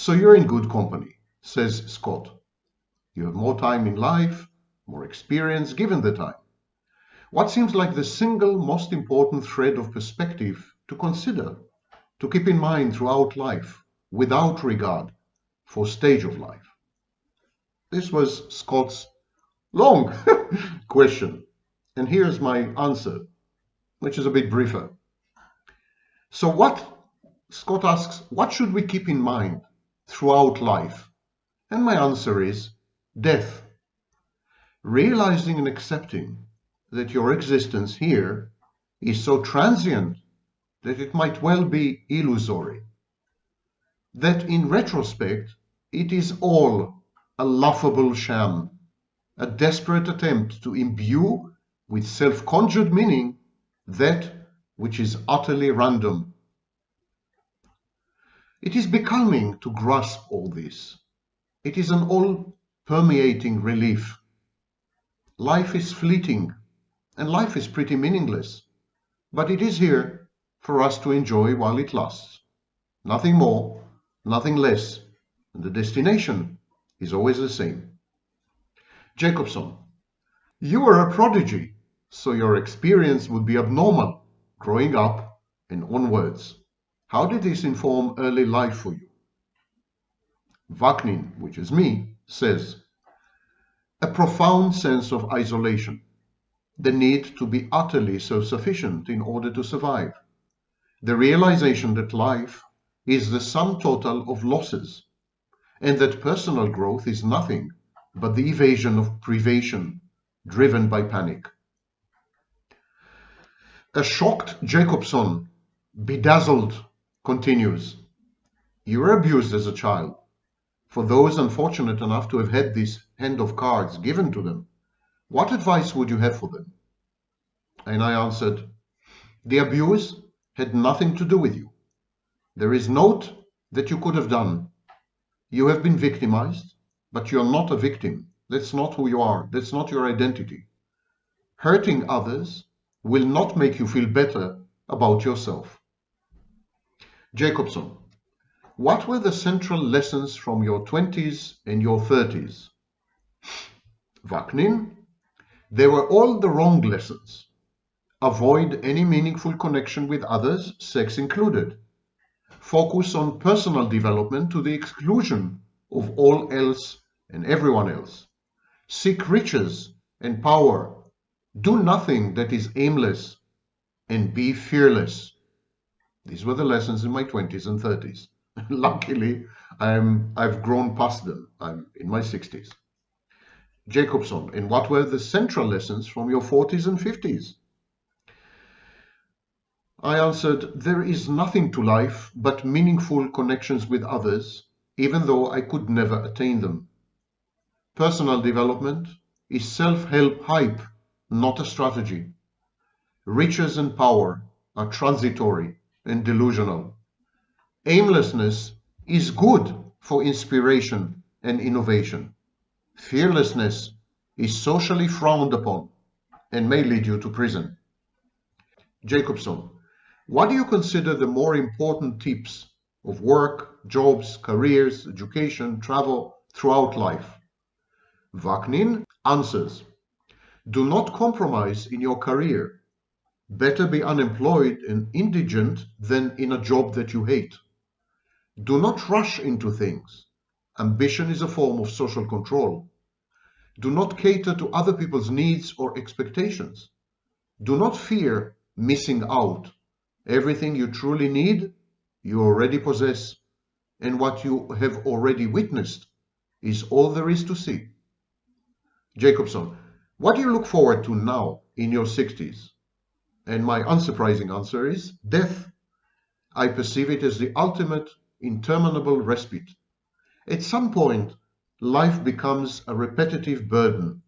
So you're in good company, says Scott. You have more time in life, more experience given the time. What seems like the single most important thread of perspective to consider, to keep in mind throughout life, without regard for stage of life? This was Scott's long question. And here's my answer, which is a bit briefer. So Scott asks, what should we keep in mind throughout life? And my answer is death. Realizing and accepting that your existence here is so transient that it might well be illusory. That in retrospect, it is all a laughable sham, a desperate attempt to imbue with self-conjured meaning that which is utterly random. It is becoming to grasp all this. It is an all-permeating relief. Life is fleeting, and life is pretty meaningless, but it is here for us to enjoy while it lasts. Nothing more, nothing less, and the destination is always the same. Jacobson, you were a prodigy, so your experience would be abnormal, growing up and onwards. How did this inform early life for you? Vaknin, which is me, says, a profound sense of isolation, the need to be utterly self-sufficient in order to survive, the realization that life is the sum total of losses, and that personal growth is nothing but the evasion of privation driven by panic. A shocked Jacobson, bedazzled, continues, you were abused as a child. For those unfortunate enough to have had this hand of cards given to them, what advice would you have for them? And I answered, the abuse had nothing to do with you. There is naught that you could have done. You have been victimized, but you're not a victim. That's not who you are. That's not your identity. Hurting others will not make you feel better about yourself. Jacobson, what were the central lessons from your 20s and your 30s? Vaknin, they were all the wrong lessons. Avoid any meaningful connection with others, sex included. Focus on personal development to the exclusion of all else and everyone else. Seek riches and power. Do nothing that is aimless, and be fearless. These were the lessons in my 20s and 30s. Luckily, I've grown past them. I'm in my 60s. Jacobson, and what were the central lessons from your 40s and 50s? I answered, there is nothing to life but meaningful connections with others, even though I could never attain them. Personal development is self-help hype, not a strategy. Riches and power are transitory and delusional. Aimlessness is good for inspiration and innovation. Fearlessness is socially frowned upon and may lead you to prison. Jacobson, what do you consider the more important tips of work, jobs, careers, education, travel throughout life? Vaknin answers, do not compromise in your career. Better be unemployed and indigent than in a job that you hate. Do not rush into things. Ambition is a form of social control. Do not cater to other people's needs or expectations. Do not fear missing out. Everything you truly need, you already possess, and what you have already witnessed is all there is to see. Jacobson, what do you look forward to now in your 60s? And my unsurprising answer is death. I perceive it as the ultimate, interminable respite. At some point, life becomes a repetitive burden,